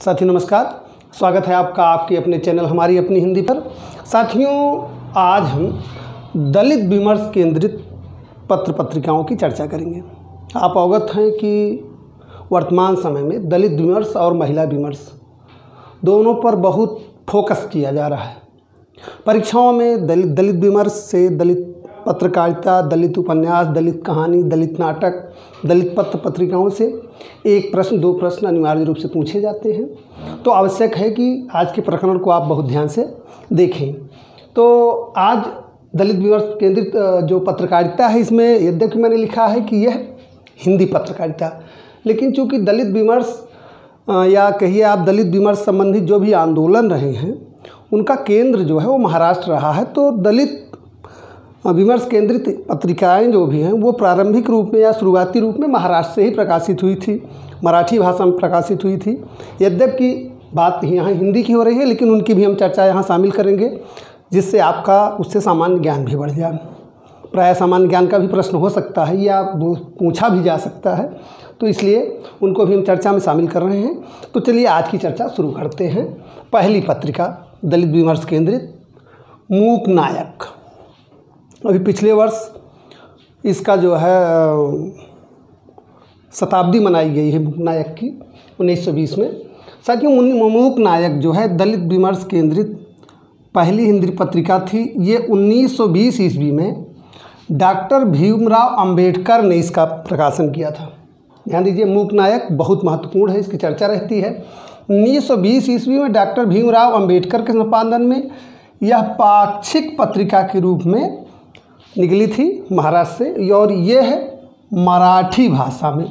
साथियों नमस्कार, स्वागत है आपका आपके अपने चैनल हमारी अपनी हिंदी पर। साथियों, आज हम दलित विमर्श केंद्रित पत्र पत्रिकाओं की चर्चा करेंगे। आप अवगत हैं कि वर्तमान समय में दलित विमर्श और महिला विमर्श दोनों पर बहुत फोकस किया जा रहा है। परीक्षाओं में दलित विमर्श से दलित पत्रकारिता, दलित उपन्यास, दलित कहानी, दलित नाटक, दलित पत्र पत्रिकाओं से एक प्रश्न, दो प्रश्न अनिवार्य रूप से पूछे जाते हैं। तो आवश्यक है कि आज के प्रकरण को आप बहुत ध्यान से देखें। तो आज दलित विमर्श केंद्रित जो पत्रकारिता है, इसमें यद्यपि मैंने लिखा है कि यह हिंदी पत्रकारिता, लेकिन चूँकि दलित विमर्श या कहिए आप दलित विमर्श संबंधित जो भी आंदोलन रहे हैं उनका केंद्र जो है वो महाराष्ट्र रहा है। तो दलित विमर्श केंद्रित पत्रिकाएं जो भी हैं वो प्रारंभिक रूप में या शुरुआती रूप में महाराष्ट्र से ही प्रकाशित हुई थी, मराठी भाषा में प्रकाशित हुई थी। यद्यपि बात यहाँ हिंदी की हो रही है, लेकिन उनकी भी हम चर्चा यहाँ शामिल करेंगे, जिससे आपका उससे सामान्य ज्ञान भी बढ़ जाए। प्रायः सामान्य ज्ञान का भी प्रश्न हो सकता है या पूछा भी जा सकता है, तो इसलिए उनको भी हम चर्चा में शामिल कर रहे हैं। तो चलिए आज की चर्चा शुरू करते हैं। पहली पत्रिका दलित विमर्श केंद्रित मूक नायक। अभी पिछले वर्ष इसका जो है शताब्दी मनाई गई है मूक नायक की, 1920 में। साथियों, मूक नायक जो है दलित विमर्श केंद्रित पहली हिंदी पत्रिका थी। ये 1920 ईस्वी में डॉक्टर भीमराव अंबेडकर ने इसका प्रकाशन किया था। ध्यान दीजिए, मूक नायक बहुत महत्वपूर्ण है, इसकी चर्चा रहती है। 1920 ईस्वी में डॉक्टर भीमराव अंबेडकर के संपादन में यह पाक्षिक पत्रिका के रूप में निकली थी महाराष्ट्र से, और यह है मराठी भाषा में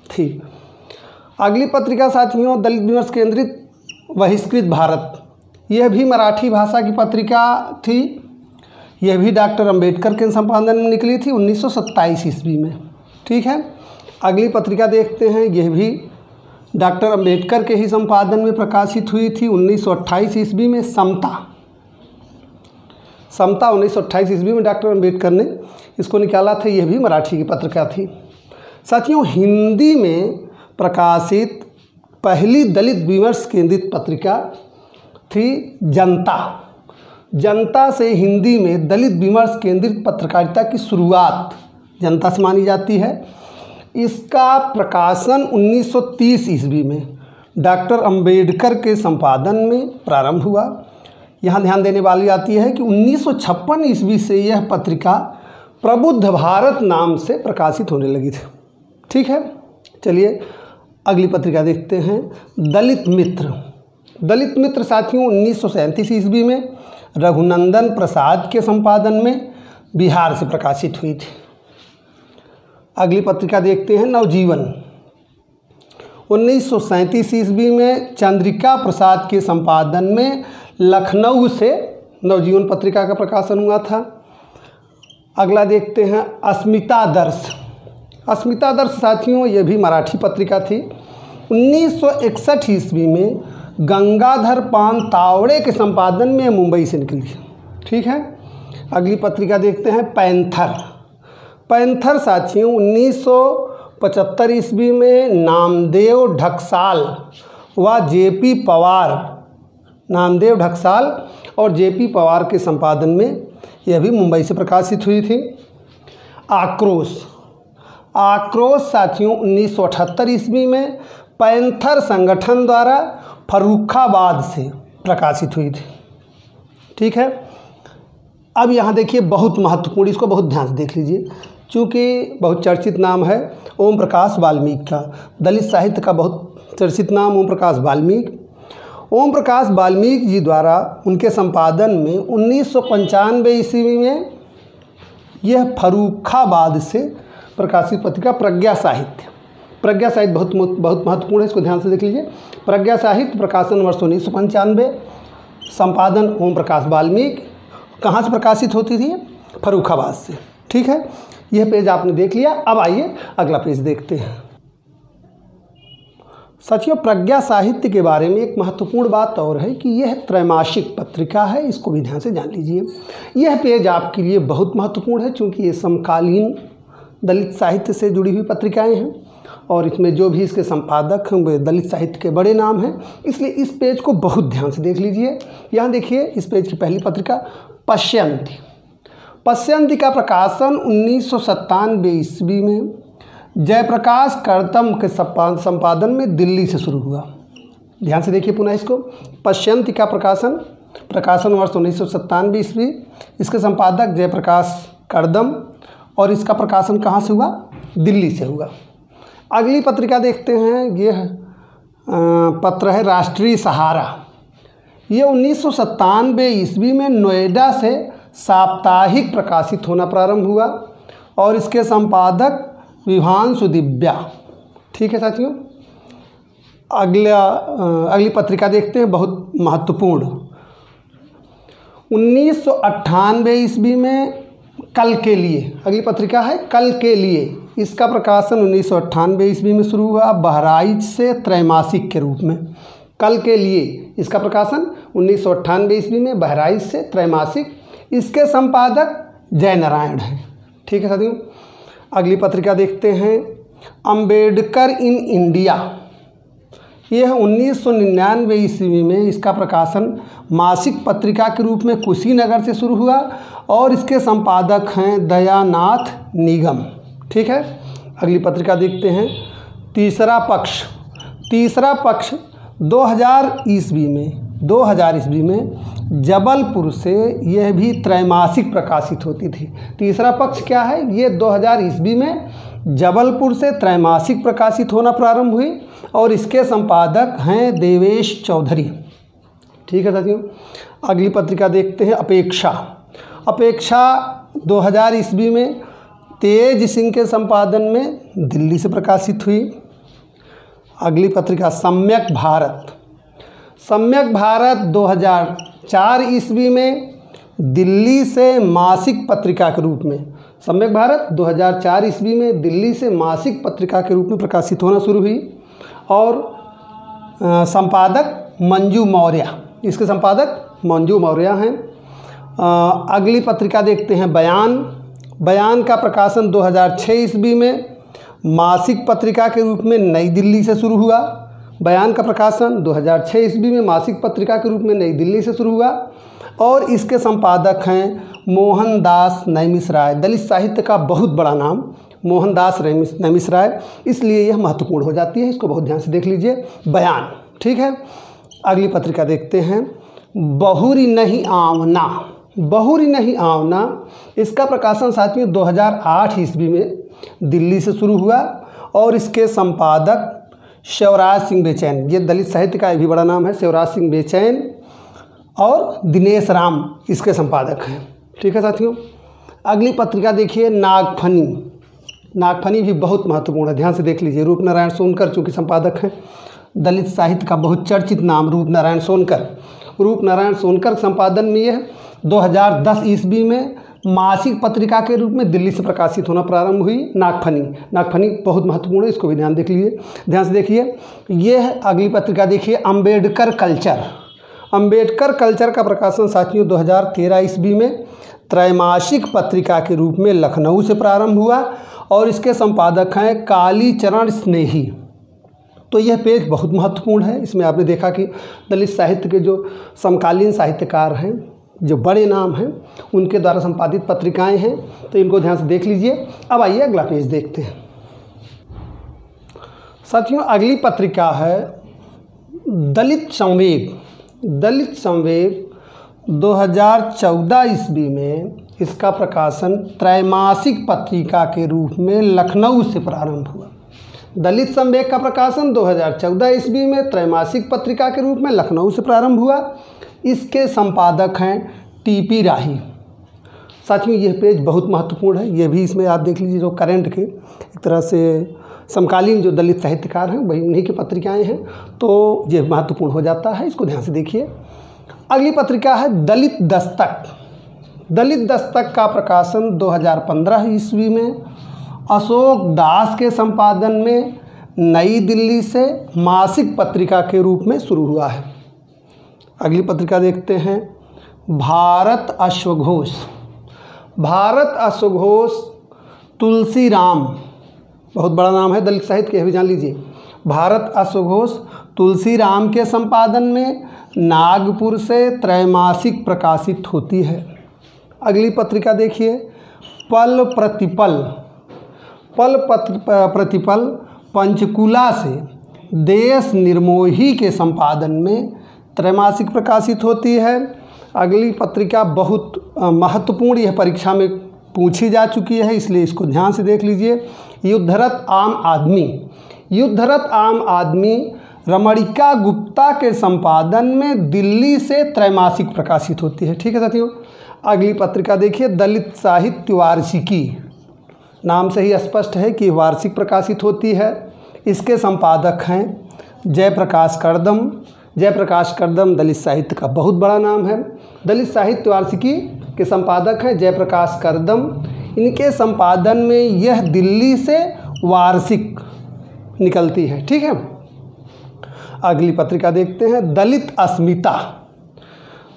थी। अगली पत्रिका साथियों दलित विमर्श केंद्रित बहिष्कृत भारत। यह भी मराठी भाषा की पत्रिका थी। यह भी डॉक्टर अंबेडकर के संपादन में निकली थी 1927 ईस्वी में। ठीक है, अगली पत्रिका देखते हैं। यह भी डॉक्टर अंबेडकर के ही संपादन में प्रकाशित हुई थी 1928 ईस्वी में, समता 1928 ईस्वी में डॉक्टर अंबेडकर ने इसको निकाला था। यह भी मराठी की पत्रिका थी। साथियों, हिंदी में प्रकाशित पहली दलित विमर्श केंद्रित पत्रिका थी जनता से हिंदी में दलित विमर्श केंद्रित पत्रकारिता की शुरुआत जनता से मानी जाती है। इसका प्रकाशन 1930 ईस्वी में डॉक्टर अंबेडकर के संपादन में प्रारंभ हुआ। यहाँ ध्यान देने वाली आती है कि 1956 ईस्वी से यह पत्रिका प्रबुद्ध भारत नाम से प्रकाशित होने लगी थी। ठीक है, चलिए अगली पत्रिका देखते हैं। दलित मित्र साथियों 1937 ईस्वी में रघुनंदन प्रसाद के संपादन में बिहार से प्रकाशित हुई थी। अगली पत्रिका देखते हैं नवजीवन। 1937 ईस्वी में चंद्रिका प्रसाद के संपादन में लखनऊ से नवजीवन पत्रिका का प्रकाशन हुआ था। अगला देखते हैं अस्मिता दर्श साथियों, यह भी मराठी पत्रिका थी। 1961 ईस्वी में गंगाधर पान तावड़े के संपादन में मुंबई से निकली। ठीक है, अगली पत्रिका देखते हैं पैंथर साथियों 1975 ईस्वी में नामदेव ढक्साल और जेपी पवार के संपादन में यह भी मुंबई से प्रकाशित हुई थी। आक्रोश साथियों 1978 ईस्वी में पैंथर संगठन द्वारा फर्रुखाबाद से प्रकाशित हुई थी। ठीक है, अब यहाँ देखिए बहुत महत्वपूर्ण, इसको बहुत ध्यान से देख लीजिए, चूँकि बहुत चर्चित नाम है ओम प्रकाश वाल्मीकि का। दलित साहित्य का बहुत चर्चित नाम ओम प्रकाश वाल्मीकि जी द्वारा उनके संपादन में 1995 ईस्वी में यह फर्रुखाबाद से प्रकाशित पत्रिका प्रज्ञा साहित्य बहुत महत्वपूर्ण है, इसको ध्यान से देख लीजिए। प्रज्ञा साहित्य प्रकाशन वर्ष 1995, संपादन ओम प्रकाश वाल्मीकि। कहाँ से प्रकाशित होती थी? फर्रुखाबाद से। ठीक है, यह पेज आपने देख लिया। अब आइए अगला पेज देखते हैं। साथियों, प्रज्ञा साहित्य के बारे में एक महत्वपूर्ण बात और है कि यह त्रैमासिक पत्रिका है, इसको भी ध्यान से जान लीजिए। यह पेज आपके लिए बहुत महत्वपूर्ण है, क्योंकि ये समकालीन दलित साहित्य से जुड़ी हुई पत्रिकाएं हैं। और इसमें जो भी इसके संपादक हैं वे दलित साहित्य के बड़े नाम हैं, इसलिए इस पेज को बहुत ध्यान से देख लीजिए। यहाँ देखिए इस पेज की पहली पत्रिका पश्यंती। पश्यंती का प्रकाशन 1997 ईस्वी में जयप्रकाश कर्दम के संपादन में दिल्ली से शुरू हुआ। ध्यान से देखिए पुनः इसको, पश्यंती का प्रकाशन वर्ष 1997 ईस्वी, इसके संपादक जयप्रकाश कर्दम, और इसका प्रकाशन कहाँ से हुआ? दिल्ली से हुआ। अगली पत्रिका देखते हैं, ये पत्र है राष्ट्रीय सहारा। ये 1997 ईस्वी में नोएडा से साप्ताहिक प्रकाशित होना प्रारंभ हुआ और इसके संपादक विभांशु दिव्या। ठीक है साथियों, अगली पत्रिका देखते हैं, बहुत महत्वपूर्ण। 1998 ईस्वी में कल के लिए, अगली पत्रिका है कल के लिए, इसका प्रकाशन 1998 ईस्वी में शुरू हुआ बहराइच से त्रैमासिक के रूप में। कल के लिए इसका प्रकाशन 1998 ईस्वी में बहराइच से त्रैमासिक, इसके संपादक जय नारायण हैं। ठीक है साथियों, अगली पत्रिका देखते हैं अंबेडकर इन इंडिया। यह 1999 ईस्वी में इसका प्रकाशन मासिक पत्रिका के रूप में कुशीनगर से शुरू हुआ और इसके संपादक हैं दयानाथ निगम। ठीक है, अगली पत्रिका देखते हैं तीसरा पक्ष 2000 ईस्वी में जबलपुर से यह भी त्रैमासिक प्रकाशित होती थी। तीसरा पक्ष क्या है? ये 2000 ईस्वी में जबलपुर से त्रैमासिक प्रकाशित होना प्रारंभ हुई और इसके संपादक हैं देवेश चौधरी। ठीक है साथियों, अगली पत्रिका देखते हैं अपेक्षा 2000 ईस्वी में तेज सिंह के संपादन में दिल्ली से प्रकाशित हुई। अगली पत्रिका सम्यक भारत 2004 ईस्वी में दिल्ली से मासिक पत्रिका के रूप में, सम्यक भारत 2004 ईस्वी में दिल्ली से मासिक पत्रिका के रूप में प्रकाशित होना शुरू हुई और संपादक मंजू मौर्य, इसके संपादक मंजू मौर्य हैं। अगली पत्रिका देखते हैं बयान का प्रकाशन 2006 ईस्वी में मासिक पत्रिका के रूप में नई दिल्ली से शुरू हुआ। बयान का प्रकाशन 2006 ईस्वी में मासिक पत्रिका के रूप में नई दिल्ली से शुरू हुआ और इसके संपादक हैं मोहनदास नैमिषराय। दलित साहित्य का बहुत बड़ा नाम मोहनदास नैमिषराय, इसलिए यह महत्वपूर्ण हो जाती है, इसको बहुत ध्यान से देख लीजिए। बयान। ठीक है, अगली पत्रिका देखते हैं बहुरी नहीं आवना। इसका प्रकाशन साथियों 2008 ईस्वी में दिल्ली से शुरू हुआ और इसके संपादक शिवराज सिंह बेचैन, ये दलित साहित्य का भी बड़ा नाम है, शिवराज सिंह बेचैन और दिनेश राम इसके संपादक हैं। ठीक है साथियों, अगली पत्रिका देखिए नागफनी भी बहुत महत्वपूर्ण है, ध्यान से देख लीजिए। रूपनारायण सोनकर चूँकि संपादक हैं, दलित साहित्य का बहुत चर्चित नाम रूपनारायण सोनकर संपादन में यह 2010 ईस्वी में मासिक पत्रिका के रूप में दिल्ली से प्रकाशित होना प्रारंभ हुई। नागफनी बहुत महत्वपूर्ण है, इसको भी ध्यान से देखिए। यह अगली पत्रिका देखिए अंबेडकर कल्चर का प्रकाशन साथियों 2013 ईस्वी में त्रैमासिक पत्रिका के रूप में लखनऊ से प्रारंभ हुआ और इसके संपादक हैं कालीचरण स्नेही। तो यह पेज बहुत महत्वपूर्ण है, इसमें आपने देखा कि दलित साहित्य के जो समकालीन साहित्यकार हैं, जो बड़े नाम हैं, उनके द्वारा संपादित पत्रिकाएं हैं, तो इनको ध्यान से देख लीजिए। अब आइए अगला पेज देखते हैं साथियों। अगली पत्रिका है दलित संवेग 2014 ईस्वी में इसका प्रकाशन त्रैमासिक पत्रिका के रूप में लखनऊ से प्रारंभ हुआ। दलित संवेग का प्रकाशन 2014 ईस्वी में त्रैमासिक पत्रिका के रूप में लखनऊ से प्रारंभ हुआ। इसके संपादक हैं टीपी राही। साथियों यह पेज बहुत महत्वपूर्ण है, यह भी इसमें आप देख लीजिए, जो करंट के एक तरह से समकालीन जो दलित साहित्यकार हैं वही उन्हीं की पत्रिकाएं हैं, तो ये महत्वपूर्ण हो जाता है, इसको ध्यान से देखिए। अगली पत्रिका है दलित दस्तक का प्रकाशन 2015 ईस्वी में अशोक दास के संपादन में नई दिल्ली से मासिक पत्रिका के रूप में शुरू हुआ है। अगली पत्रिका देखते हैं भारत अश्वघोष तुलसीराम बहुत बड़ा नाम है दलित साहित्य के, यह भी जान लीजिए। भारत अश्वघोष तुलसी राम के संपादन में नागपुर से त्रैमासिक प्रकाशित होती है। अगली पत्रिका देखिए, पल प्रतिपल। पल प्रतिपल पंचकुला से देश निर्मोही के संपादन में त्रैमासिक प्रकाशित होती है। अगली पत्रिका बहुत महत्वपूर्ण, यह परीक्षा में पूछी जा चुकी है, इसलिए इसको ध्यान से देख लीजिए। युद्धरत आम आदमी। युद्धरत आम आदमी रमणिका गुप्ता के संपादन में दिल्ली से त्रैमासिक प्रकाशित होती है। ठीक है साथियों। अगली पत्रिका देखिए, दलित साहित्य वार्षिकी। नाम से ही स्पष्ट है कि वार्षिक प्रकाशित होती है। इसके संपादक हैं जयप्रकाश कर्दम। जयप्रकाश कर्दम दलित साहित्य का बहुत बड़ा नाम है। दलित साहित्य वार्षिकी के संपादक हैं जयप्रकाश कर्दम। इनके संपादन में यह दिल्ली से वार्षिक निकलती है। ठीक है। अगली पत्रिका देखते हैं, दलित अस्मिता।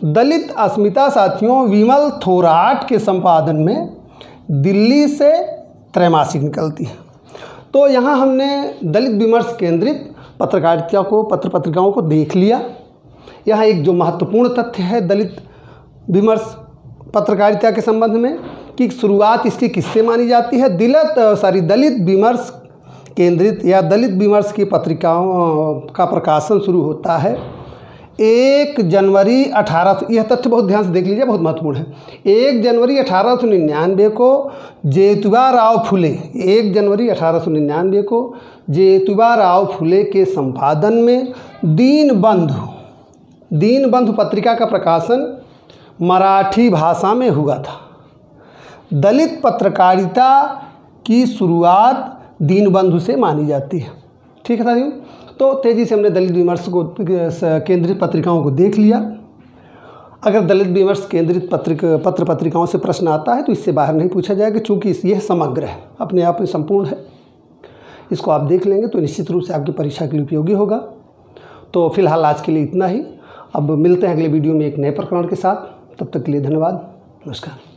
दलित अस्मिता साथियों विमल थोराट के संपादन में दिल्ली से त्रैमासिक निकलती है। तो यहाँ हमने दलित विमर्श केंद्रित पत्रकारिता को, पत्र पत्रिकाओं को देख लिया। यहाँ एक जो महत्वपूर्ण तथ्य है दलित विमर्श पत्रकारिता के संबंध में कि शुरुआत इसकी किससे मानी जाती है। दलित विमर्श केंद्रित या दलित विमर्श की पत्रिकाओं का प्रकाशन शुरू होता है 1 जनवरी 1800। यह तथ्य बहुत ध्यान से देख लीजिए, बहुत महत्वपूर्ण है। 1 जनवरी 1899 को ज्योतिबा राव फुले, 1 जनवरी 1899 को ज्योतिबा राव फुले के संपादन में दीनबंधु पत्रिका का प्रकाशन मराठी भाषा में हुआ था। दलित पत्रकारिता की शुरुआत दीनबंधु से मानी जाती है। ठीक है साथियों। तो तेज़ी से हमने दलित विमर्श को केंद्रित पत्रिकाओं को देख लिया। अगर दलित विमर्श केंद्रित पत्र पत्रिकाओं से प्रश्न आता है तो इससे बाहर नहीं पूछा जाएगा, क्योंकि यह समग्र है, अपने आप में संपूर्ण है। इसको आप देख लेंगे तो निश्चित रूप से आपकी परीक्षा के लिए उपयोगी होगा। तो फिलहाल आज के लिए इतना ही। अब मिलते हैं अगले वीडियो में एक नए प्रकरण के साथ। तब तक के लिए धन्यवाद। नमस्कार।